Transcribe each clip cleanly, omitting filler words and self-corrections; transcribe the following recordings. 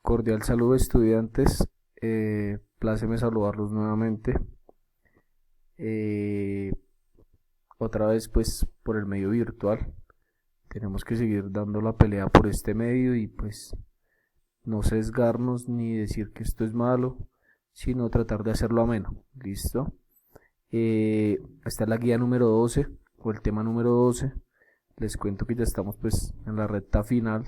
Cordial saludo, estudiantes. Pláceme saludarlos nuevamente. Eh, Otra vez pues por el medio virtual. Tenemos que seguir dando la pelea por este medio y pues no sesgarnos ni decir que esto es malo, sino tratar de hacerlo ameno. ¿Listo? Esta es la guía número 12 o el tema número 12. Les cuento que ya estamos pues en la recta final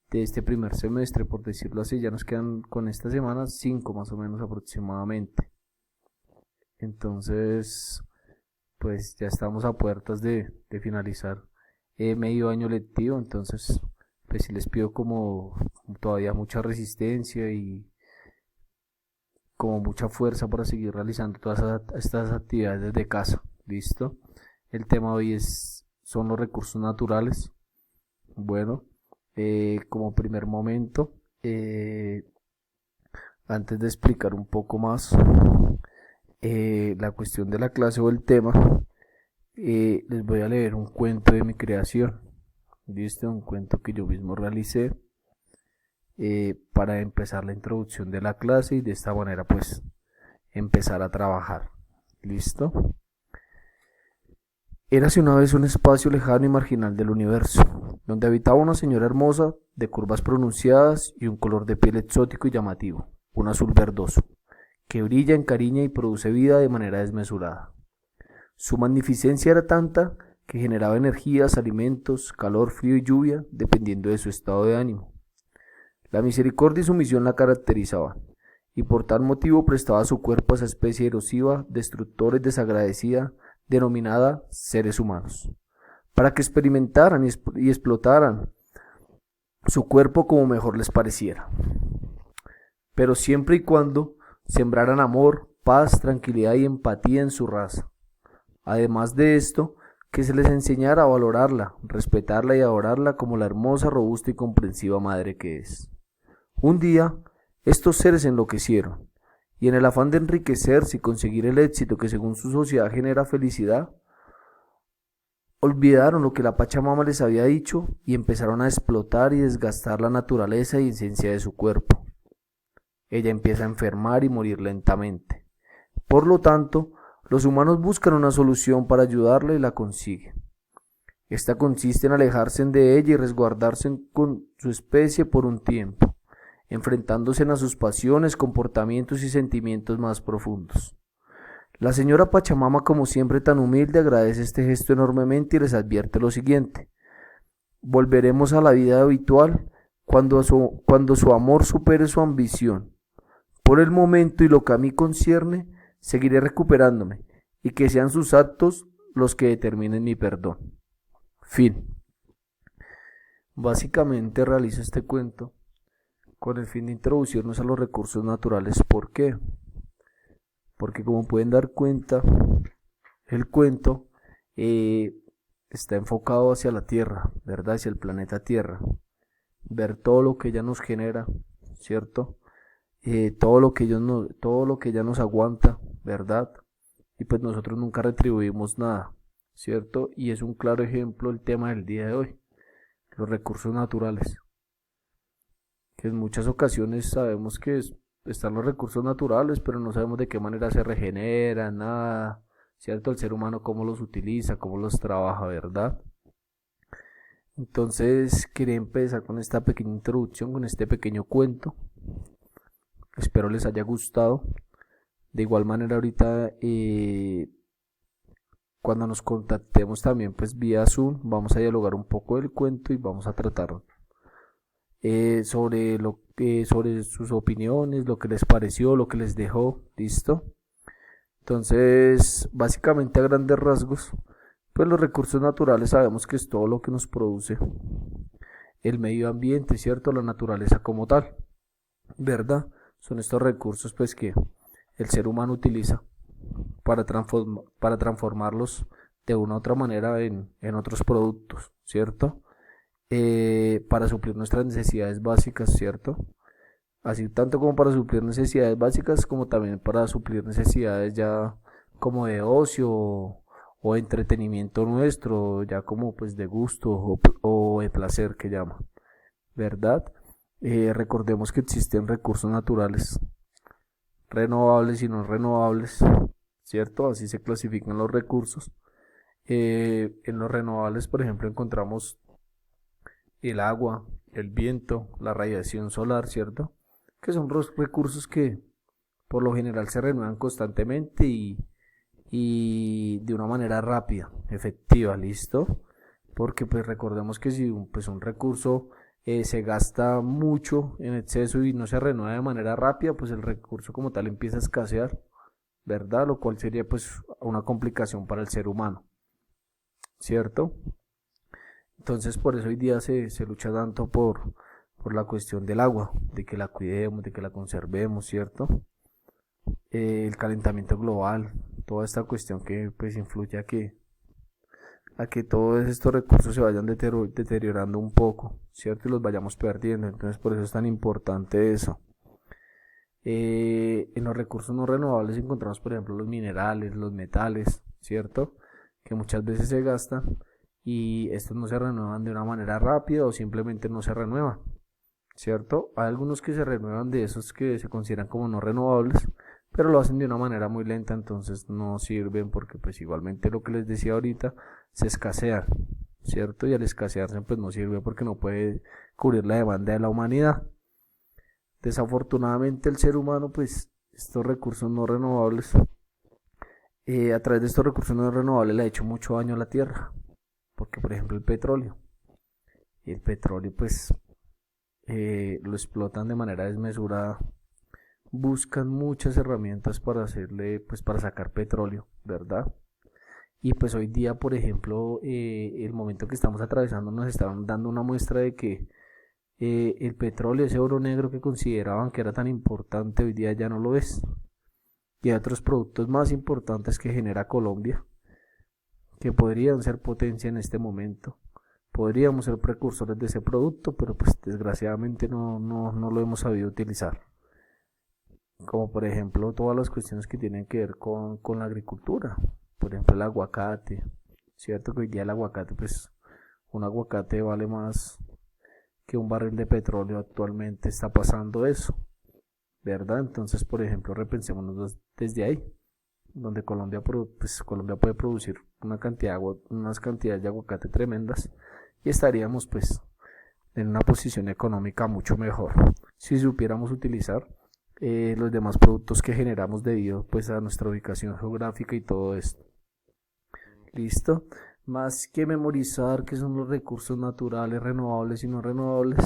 de este primer semestre, por decirlo así. Ya nos quedan con esta semana 5 más o menos aproximadamente. Entonces, pues ya estamos a puertas de finalizar medio año lectivo. Entonces, pues sí les pido como todavía mucha resistencia y como mucha fuerza para seguir realizando todas estas actividades desde casa. ¿Listo? El tema hoy son los recursos naturales. Bueno, como primer momento, antes de explicar un poco más la cuestión de la clase o el tema, les voy a leer un cuento de mi creación. ¿Listo? Un cuento que yo mismo realicé para empezar la introducción de la clase y de esta manera pues empezar a trabajar. ¿Listo? Érase una vez un espacio lejano y marginal del universo, donde habitaba una señora hermosa, de curvas pronunciadas y un color de piel exótico y llamativo, un azul verdoso, que brilla, encariña y produce vida de manera desmesurada. Su magnificencia era tanta que generaba energías, alimentos, calor, frío y lluvia, dependiendo de su estado de ánimo. La misericordia y sumisión la caracterizaban, y por tal motivo prestaba su cuerpo a esa especie erosiva, destructora y desagradecida, denominada seres humanos, para que experimentaran y explotaran su cuerpo como mejor les pareciera, pero siempre y cuando sembraran amor, paz, tranquilidad y empatía en su raza. Además de esto, que se les enseñara a valorarla, respetarla y adorarla como la hermosa, robusta y comprensiva madre que es. Un día, estos seres enloquecieron, y en el afán de enriquecerse y conseguir el éxito que según su sociedad genera felicidad, olvidaron lo que la Pachamama les había dicho y empezaron a explotar y desgastar la naturaleza y esencia de su cuerpo. Ella empieza a enfermar y morir lentamente. Por lo tanto, los humanos buscan una solución para ayudarla y la consiguen. Esta consiste en alejarse de ella y resguardarse con su especie por un tiempo, enfrentándose a sus pasiones, comportamientos y sentimientos más profundos. La señora Pachamama, como siempre tan humilde, agradece este gesto enormemente y les advierte lo siguiente: volveremos a la vida habitual cuando su amor supere su ambición. Por el momento y lo que a mí concierne, seguiré recuperándome, y que sean sus actos los que determinen mi perdón. Fin. Básicamente realizo este cuento con el fin de introducirnos a los recursos naturales. ¿Por qué? Porque como pueden dar cuenta, el cuento está enfocado hacia la Tierra, ¿verdad? Hacia el planeta Tierra. Ver todo lo que ella nos genera, ¿cierto? Todo lo que ella nos aguanta, ¿verdad? Y pues nosotros nunca retribuimos nada, ¿cierto? Y es un claro ejemplo el tema del día de hoy, los recursos naturales. Que en muchas ocasiones sabemos que están los recursos naturales, pero no sabemos de qué manera se regeneran, nada, ¿cierto? El ser humano cómo los utiliza, cómo los trabaja, ¿verdad? Entonces quería empezar con esta pequeña introducción, con este pequeño cuento. Espero les haya gustado. De igual manera ahorita cuando nos contactemos también pues vía Zoom vamos a dialogar un poco del cuento y vamos a tratar sobre sus opiniones, lo que les pareció, lo que les dejó, listo. Entonces, básicamente a grandes rasgos, pues los recursos naturales sabemos que es todo lo que nos produce el medio ambiente, ¿cierto? La naturaleza como tal, ¿verdad? Son estos recursos pues que el ser humano utiliza para transformarlos de una u otra manera en otros productos, ¿cierto? Para suplir nuestras necesidades básicas, ¿cierto? Así tanto como para suplir necesidades básicas como también para suplir necesidades ya como de ocio o entretenimiento nuestro, ya como pues de gusto o de placer que llaman, ¿verdad? Recordemos que existen recursos naturales renovables y no renovables, ¿cierto? Así se clasifican los recursos. En los renovables, por ejemplo, encontramos el agua, el viento, la radiación solar, ¿cierto? Que son los recursos que por lo general se renuevan constantemente y de una manera rápida, efectiva, ¿listo? Porque pues recordemos que si pues un recurso se gasta mucho en exceso y no se renueva de manera rápida, pues el recurso como tal empieza a escasear, ¿verdad? Lo cual sería pues una complicación para el ser humano, ¿cierto? Entonces por eso hoy día se lucha tanto por la cuestión del agua, de que la cuidemos, de que la conservemos, ¿cierto? El calentamiento global, toda esta cuestión que pues influye a que todos estos recursos se vayan deteriorando un poco, ¿cierto? Y los vayamos perdiendo, entonces por eso es tan importante eso. En los recursos no renovables encontramos, por ejemplo, los minerales, los metales, ¿cierto? Que muchas veces se gastan y estos no se renuevan de una manera rápida o simplemente no se renuevan, ¿cierto? Hay algunos que se renuevan de esos que se consideran como no renovables, pero lo hacen de una manera muy lenta, entonces no sirven porque pues igualmente lo que les decía ahorita, se escasean, ¿cierto? Y al escasearse pues no sirve porque no puede cubrir la demanda de la humanidad. Desafortunadamente el ser humano pues estos recursos no renovables, a través de estos recursos no renovables le ha hecho mucho daño a la tierra, porque por ejemplo el petróleo pues lo explotan de manera desmesurada, buscan muchas herramientas para hacerle, pues para sacar petróleo, ¿verdad? Y pues hoy día, por ejemplo, el momento que estamos atravesando nos están dando una muestra de que el petróleo, ese oro negro que consideraban que era tan importante, hoy día ya no lo es. Y hay otros productos más importantes que genera Colombia, que podrían ser potencia en este momento. Podríamos ser precursores de ese producto, pero pues desgraciadamente no lo hemos sabido utilizar. Como por ejemplo todas las cuestiones que tienen que ver con la agricultura. Por ejemplo el aguacate. Cierto que hoy día el aguacate, pues un aguacate vale más que un barril de petróleo actualmente, está pasando eso, ¿verdad? Entonces, por ejemplo, repensémonos desde ahí, donde Colombia puede producir unas cantidades de aguacate tremendas y estaríamos pues en una posición económica mucho mejor si supiéramos utilizar los demás productos que generamos debido pues a nuestra ubicación geográfica y todo esto. ¿Listo? Más que memorizar qué son los recursos naturales, renovables y no renovables,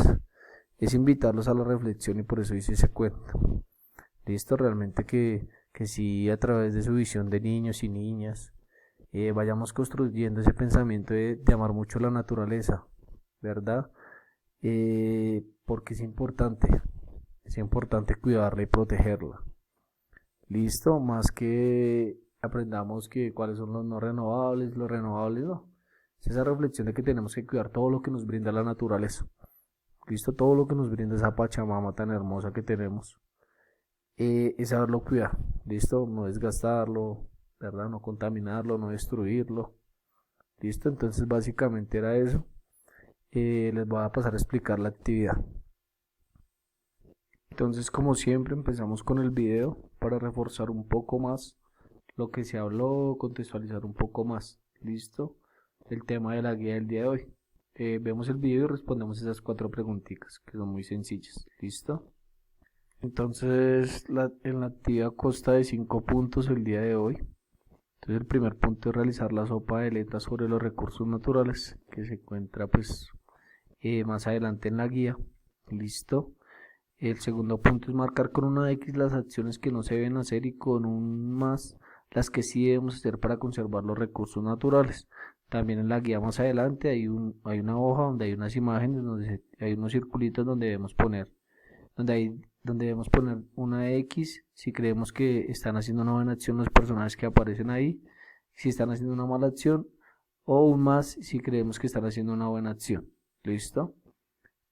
es invitarlos a la reflexión y por eso hice ese cuento. ¿Listo? Realmente que si a través de su visión de niños y niñas vayamos construyendo ese pensamiento de amar mucho la naturaleza, ¿verdad? Porque es importante cuidarla y protegerla. ¿Listo? Más que aprendamos que cuáles son los no renovables, los renovables no. Es esa reflexión de que tenemos que cuidar todo lo que nos brinda la naturaleza. ¿Listo? Todo lo que nos brinda esa Pachamama tan hermosa que tenemos. Es saberlo cuidar. ¿Listo? No desgastarlo, ¿verdad? No contaminarlo, no destruirlo. ¿Listo? Entonces básicamente era eso. Les voy a pasar a explicar la actividad. Entonces, como siempre, empezamos con el video para reforzar un poco más lo que se habló, contextualizar un poco más. ¿Listo? El tema de la guía del día de hoy. Vemos el video y respondemos esas 4 preguntitas que son muy sencillas. ¿Listo? Entonces, en la actividad consta de 5 puntos el día de hoy. Entonces, el primer punto es realizar la sopa de letras sobre los recursos naturales, que se encuentra pues más adelante en la guía. ¿Listo? El segundo punto es marcar con una X las acciones que no se deben hacer y con un más las que sí debemos hacer para conservar los recursos naturales. También en la guía más adelante hay una hoja donde hay unas imágenes, donde hay unos circulitos donde debemos poner una X si creemos que están haciendo una buena acción los personajes que aparecen ahí, si están haciendo una mala acción, o un más si creemos que están haciendo una buena acción. ¿Listo?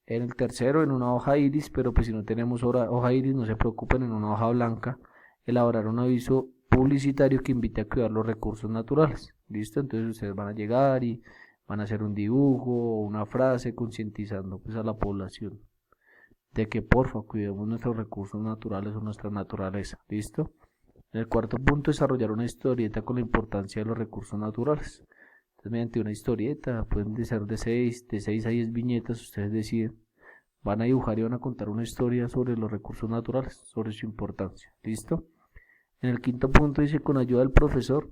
En el tercero, en una hoja iris, pero pues si no tenemos hoja iris, no se preocupen, en una hoja blanca, elaborar un aviso publicitario que invite a cuidar los recursos naturales. ¿Listo? Entonces ustedes van a llegar y van a hacer un dibujo o una frase concientizando pues a la población de que porfa cuidemos nuestros recursos naturales o nuestra naturaleza. ¿Listo? En el cuarto punto, desarrollar una historieta con la importancia de los recursos naturales. Entonces, mediante una historieta, pueden ser de 6 a 10 viñetas, ustedes deciden. Van a dibujar y van a contar una historia sobre los recursos naturales, sobre su importancia. ¿Listo? En el quinto punto dice, con ayuda del profesor,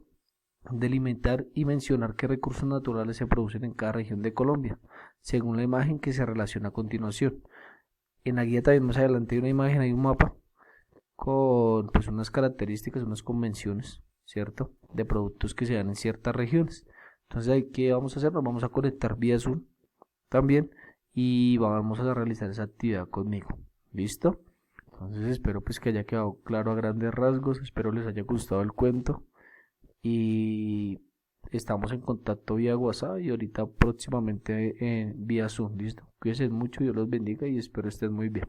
delimitar y mencionar qué recursos naturales se producen en cada región de Colombia, según la imagen que se relaciona a continuación. En la guía también más adelante hay una imagen, hay un mapa con pues unas características, unas convenciones, ¿cierto? De productos que se dan en ciertas regiones. Entonces, ahí, ¿qué vamos a hacer? Nos vamos a conectar vía Zoom también y vamos a realizar esa actividad conmigo. ¿Listo? Entonces espero pues que haya quedado claro a grandes rasgos, espero les haya gustado el cuento y estamos en contacto vía WhatsApp y ahorita próximamente vía Zoom. ¿Listo? Cuídense mucho, Dios los bendiga y espero estén muy bien.